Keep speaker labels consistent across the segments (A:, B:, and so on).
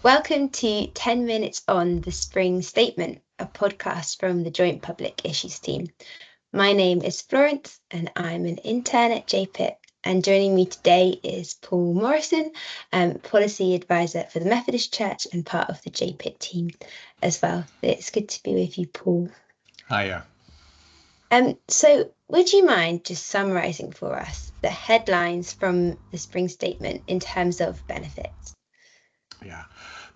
A: Welcome to 10 Minutes on the Spring Statement, a podcast from the Joint Public Issues team. My name is Florence and I'm an intern at JPIT, and joining me today is Paul Morrison, Policy Advisor for the Methodist Church and part of the JPIT team as well. It's good to be with you, Paul.
B: Hiya.
A: So would you mind just summarising for us the headlines from the Spring Statement in terms of benefits?
B: Yeah,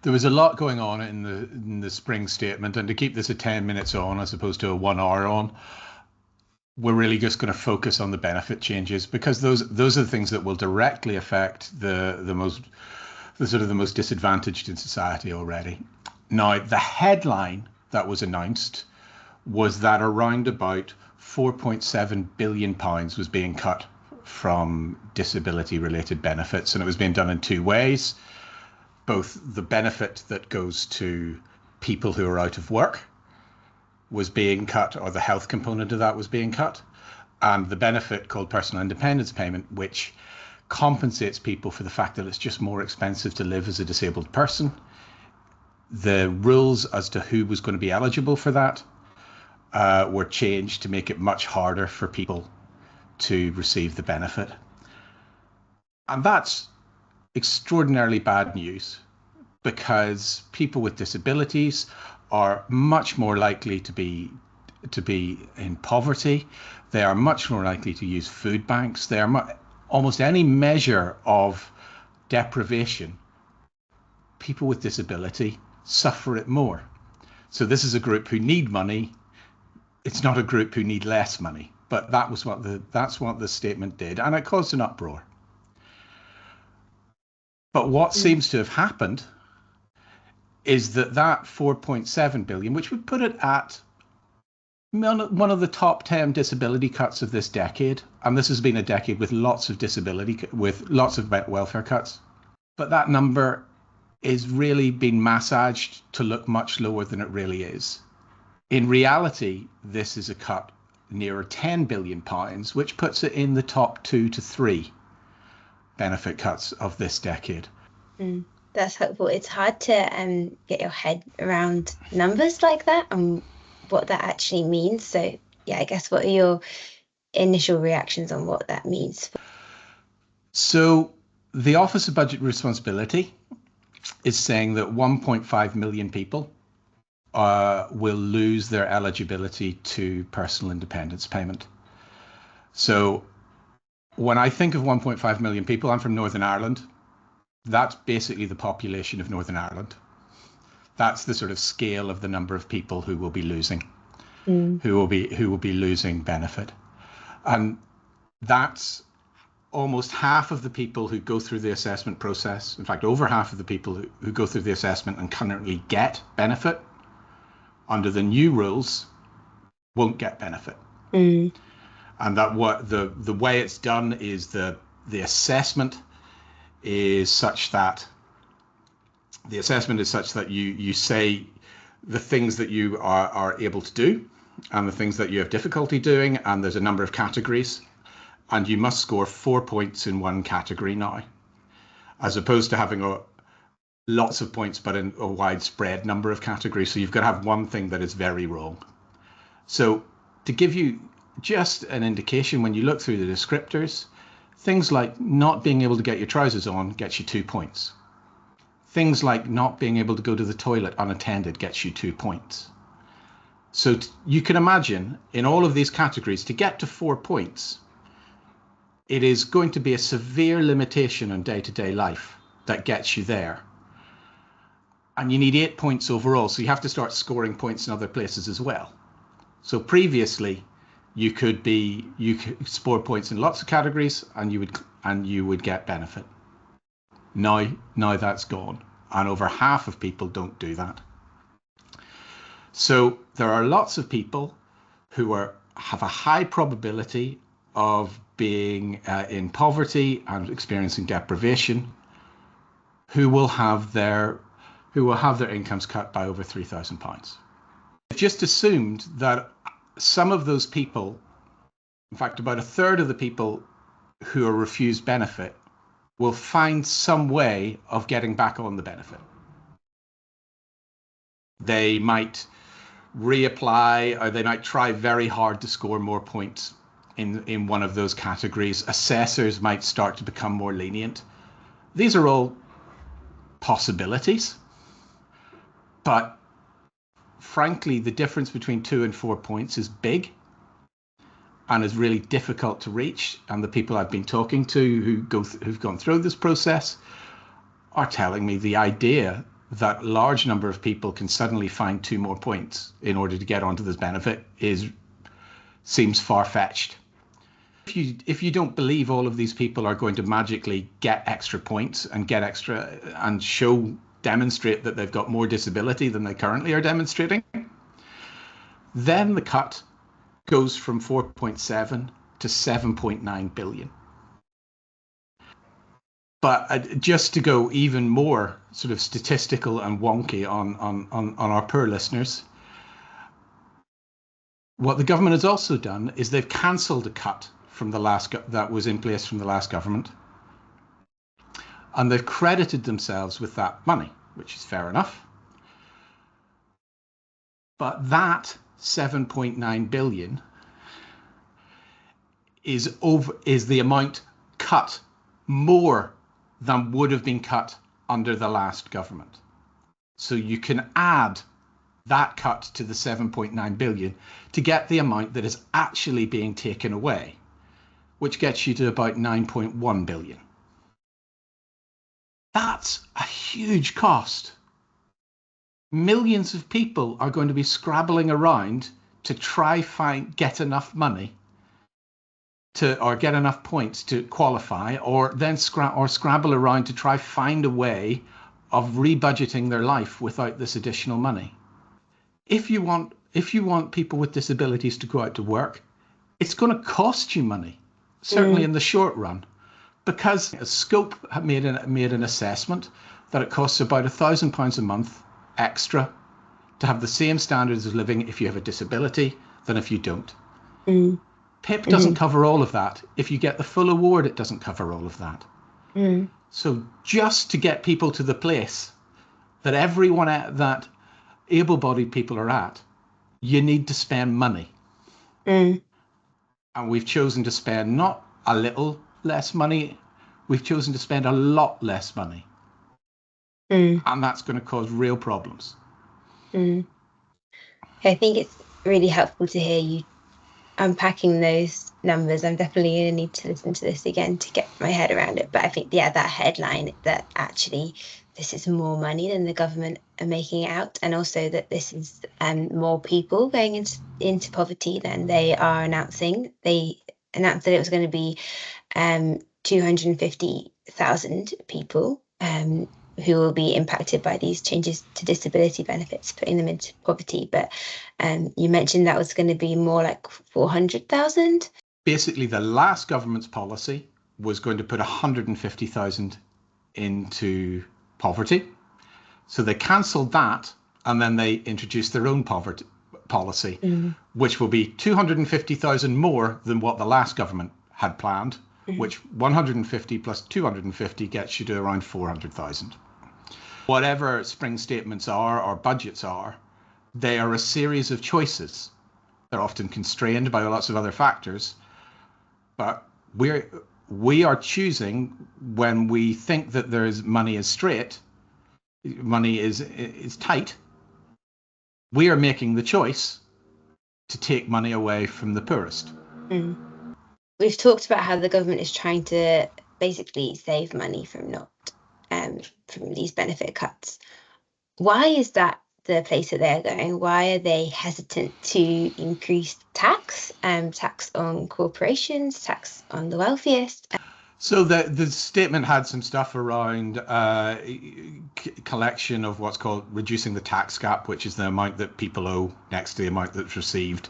B: there was a lot going on in the spring statement, and to keep this at 10 minutes on as opposed to a 1 hour on, we're really just going to focus on the benefit changes, because those are the things that will directly affect the most disadvantaged in society already. Now, the headline that was announced was that around about £4.7 billion was being cut from disability related benefits, and it was being done in two ways. Both the benefit that goes to people who are out of work was being cut, or the health component of that was being cut, and the benefit called personal independence payment, which compensates people for the fact that it's just more expensive to live as a disabled person. The rules as to who was going to be eligible for that were changed to make it much harder for people to receive the benefit. And that's extraordinarily bad news, because people with disabilities are much more likely to be in poverty. They are much more likely to use food banks. They are almost any measure of deprivation. People with disability suffer it more. So this is a group who need money. It's not a group who need less money. But that's what the statement did, and it caused an uproar. But what seems to have happened is that 4.7 billion, which would put it at one of the top 10 disability cuts of this decade, and this has been a decade with lots of welfare cuts, but that number is really been massaged to look much lower than it really is. In reality, this is a cut nearer £10 billion, which puts it in the top 2 to 3 benefit cuts of this decade.
A: That's helpful. It's hard to get your head around numbers like that and what that actually means. So yeah, I guess what are your initial reactions on what that means?
B: So the Office of Budget Responsibility is saying that 1.5 million people will lose their eligibility to personal independence payment. So when I think of 1.5 million people, I'm from Northern Ireland. That's basically the population of Northern Ireland. That's the sort of scale of the number of people who will be losing, who will be losing benefit. And that's almost half of the people who go through the assessment process. In fact, over half of the people who go through the assessment and currently get benefit under the new rules won't get benefit. And that the way it's done is the assessment is such that you say the things that you are able to do and the things that you have difficulty doing, and there's a number of categories, and you must score 4 points in one category now, as opposed to having lots of points but in a widespread number of categories. So you've got to have one thing that is very wrong. So to give you just an indication, when you look through the descriptors, things like not being able to get your trousers on gets you 2 points. Things like not being able to go to the toilet unattended gets you 2 points. So you can imagine in all of these categories, to get to 4 points, it is going to be a severe limitation on day-to-day life that gets you there. And you need 8 points overall. So you have to start scoring points in other places as well. So previously, you could score points in lots of categories and you would get benefit. Now that's gone, and over half of people don't do that. So there are lots of people who have a high probability of being in poverty and experiencing deprivation, who will have their incomes cut by over £3,000. I've just assumed that some of those people, in fact, about a third of the people who are refused benefit, will find some way of getting back on the benefit. They might reapply, or they might try very hard to score more points in one of those categories. Assessors might start to become more lenient. These are all possibilities, but frankly, the difference between 2 and 4 points is big and is really difficult to reach. And the people I've been talking to who've gone through this process are telling me the idea that a large number of people can suddenly find 2 more points in order to get onto this benefit seems far-fetched. If you don't believe all of these people are going to magically get extra points and demonstrate that they've got more disability than they currently are demonstrating, then the cut goes from 4.7 to 7.9 billion. But just to go even more sort of statistical and wonky on our poor listeners, what the government has also done is they've cancelled a cut from that was in place from the last government, and they've credited themselves with that money, which is fair enough. But that 7.9 billion is the amount cut more than would have been cut under the last government. So you can add that cut to the 7.9 billion to get the amount that is actually being taken away, which gets you to about 9.1 billion. That's a huge cost. Millions of people are going to be scrabbling around to try get enough money or get enough points to qualify, or then scrabble around to try find a way of rebudgeting their life without this additional money. If you want people with disabilities to go out to work, it's going to cost you money, certainly in the short run, because Scope made an assessment that it costs about £1,000 a month extra to have the same standards of living if you have a disability than if you don't. PIP doesn't cover all of that. If you get the full award, it doesn't cover all of that. So just to get people to the place that that able-bodied people are at, you need to spend money. And we've chosen to spend not a little less money, we've chosen to spend a lot less money. And that's going to cause real problems.
A: I think it's really helpful to hear you unpacking those numbers. I'm definitely going to need to listen to this again to get my head around it. But I think, that headline that actually this is more money than the government are making it out, and also that this is more people going into poverty than they are announcing. They announced that it was going to be 250,000 people who will be impacted by these changes to disability benefits, putting them into poverty. But you mentioned that was going to be more like 400,000.
B: Basically, the last government's policy was going to put 150,000 into poverty. So they cancelled that, and then they introduced their own poverty policy, which will be 250,000 more than what the last government had planned, which 150 plus 250 gets you to around 400,000. Whatever spring statements are or budgets are, they are a series of choices. They're often constrained by lots of other factors, but we are choosing when we think that money is straight, money is tight. We are making the choice to take money away from the poorest.
A: We've talked about how the government is trying to basically save money from from these benefit cuts. Why is that the place that they're going? Why are they hesitant to increase tax on corporations, tax on the wealthiest?
B: So the statement had some stuff around collection of what's called reducing the tax gap, which is the amount that people owe next to the amount that's received.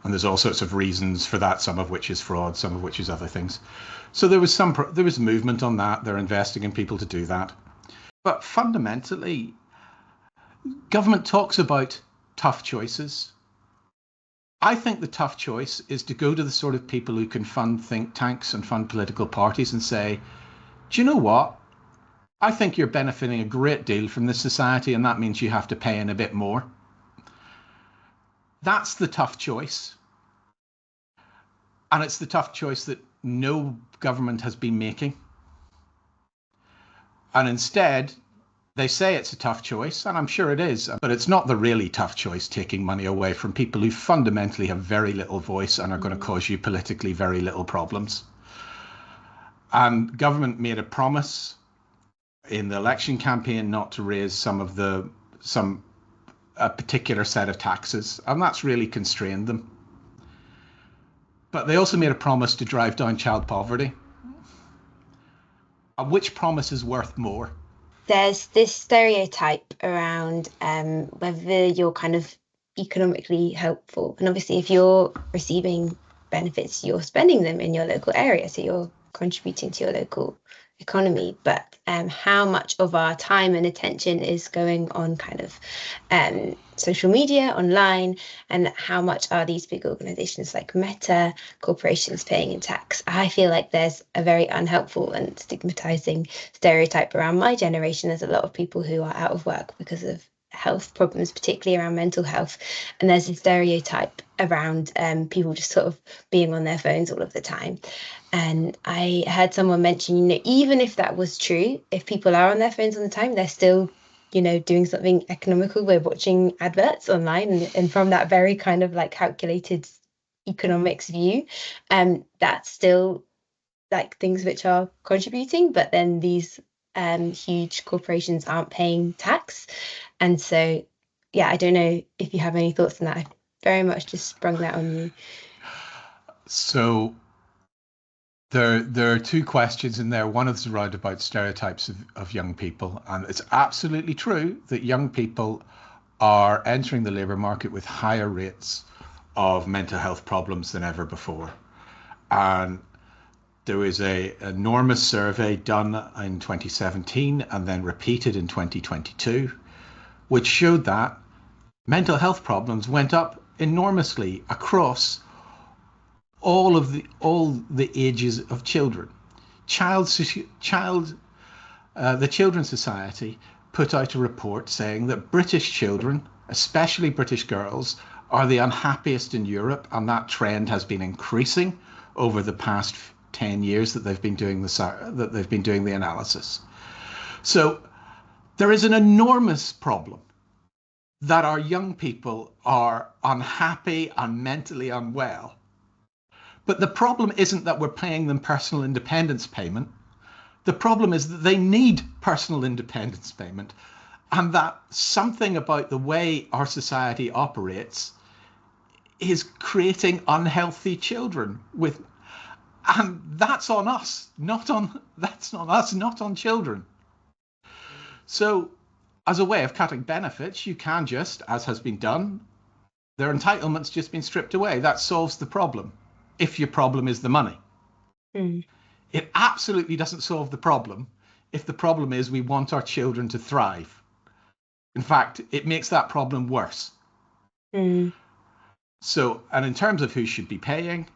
B: And there's all sorts of reasons for that, some of which is fraud, some of which is other things. So there was movement on that. They're investing in people to do that. But fundamentally, government talks about tough choices. I think the tough choice is to go to the sort of people who can fund think tanks and fund political parties and say, do you know what? I think you're benefiting a great deal from this society, and that means you have to pay in a bit more. That's the tough choice. And it's the tough choice that no government has been making. And instead, they say it's a tough choice, and I'm sure it is, but it's not the really tough choice, taking money away from people who fundamentally have very little voice and are going to cause you politically very little problems. And government made a promise in the election campaign not to raise a particular set of taxes, and that's really constrained them. But they also made a promise to drive down child poverty. Which promise is worth more?
A: There's this stereotype around whether you're kind of economically helpful. And obviously, if you're receiving benefits, you're spending them in your local area. So you're contributing to your local economy. But how much of our time and attention is going on kind of social media, online, and how much are these big organizations like Meta, corporations paying in tax? I feel like there's a very unhelpful and stigmatizing stereotype around my generation. There's a lot of people who are out of work because of health problems, particularly around mental health. And there's a stereotype around people just sort of being on their phones all of the time. And I heard someone mention, even if that was true, if people are on their phones all the time, they're still doing something economical. We're watching adverts online, and from that very kind of like calculated economics view, that's still like things which are contributing, but then these huge corporations aren't paying tax. And so, yeah, I don't know if you have any thoughts on that. I very much just sprung that on you.
B: So there are two questions in there. One is around about stereotypes of young people. And it's absolutely true that young people are entering the labour market with higher rates of mental health problems than ever before. And there was an enormous survey done in 2017 and then repeated in 2022, which showed that mental health problems went up enormously across all the ages of children. The Children's Society put out a report saying that British children, especially British girls, are the unhappiest in Europe, and that trend has been increasing over the past 10 years that they've been doing the analysis. So there is an enormous problem that our young people are unhappy and mentally unwell. But the problem isn't that we're paying them personal independence payment. The problem is that they need personal independence payment, and that something about the way our society operates is creating unhealthy children and that's on us, not on children. So as a way of cutting benefits, you can just, as has been done, their entitlements just been stripped away. That solves the problem, if your problem is the money. It absolutely doesn't solve the problem if the problem is we want our children to thrive. In fact, it makes that problem worse. So, and in terms of who should be paying,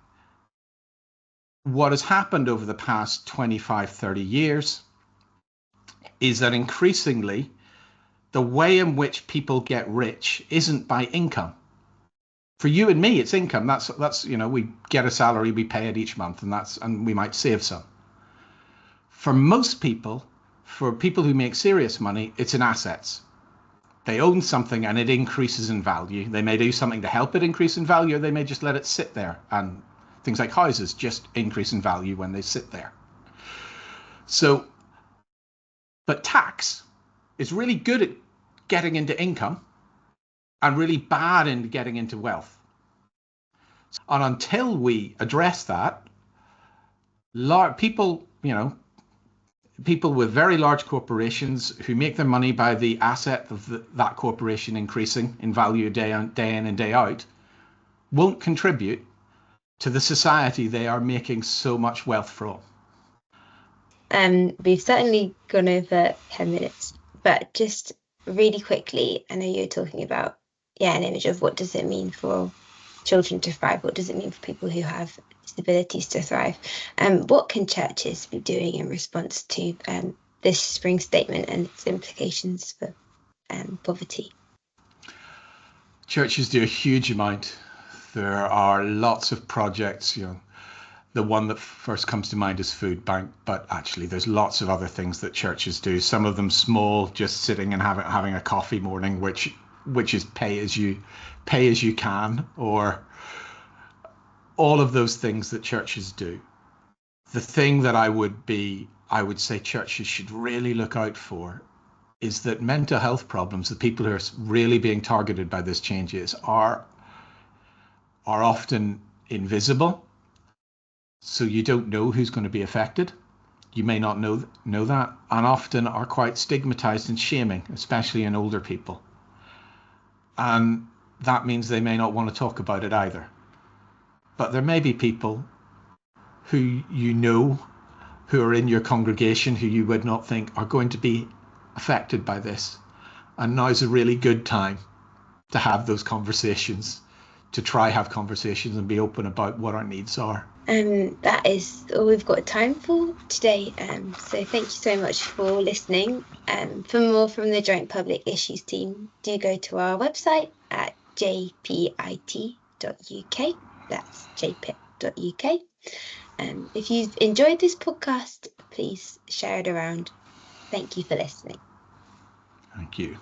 B: what has happened over the past 25, 30 years is that increasingly the way in which people get rich isn't by income. For you and me, it's income. That's we get a salary, we pay it each month, and we might save some. For most people, for people who make serious money, it's in assets. They own something and it increases in value. They may do something to help it increase in value, or they may just let it sit there, and things like houses just increase in value when they sit there. So, but tax is really good at getting into income and really bad in getting into wealth. And until we address that, people with very large corporations who make their money by the asset of that corporation increasing in value day in and day out won't contribute to the society they are making so much wealth from.
A: We've certainly gone over 10 minutes, but just really quickly, I know you're talking about, an image of what does it mean for children to thrive? What does it mean for people who have disabilities to thrive? What can churches be doing in response to this spring statement and its implications for poverty?
B: Churches do a huge amount. There are lots of projects, the one that first comes to mind is Food Bank, but actually there's lots of other things that churches do. Some of them small, just sitting and having a coffee morning, which is pay as you can, or all of those things that churches do. The thing that I would say churches should really look out for is that mental health problems, the people who are really being targeted by this changes, are often invisible. So you don't know who's going to be affected. You may not know that, and often are quite stigmatized and shaming, especially in older people. And that means they may not want to talk about it either. But there may be people who who are in your congregation who you would not think are going to be affected by this. And now's a really good time to have those conversations, to have conversations and be open about what our needs are.
A: That is all we've got time for today. So thank you so much for listening. For more from the Joint Public Issues team, do go to our website at jpit.uk. That's jpit.uk. If you've enjoyed this podcast, please share it around. Thank you for listening.
B: Thank you.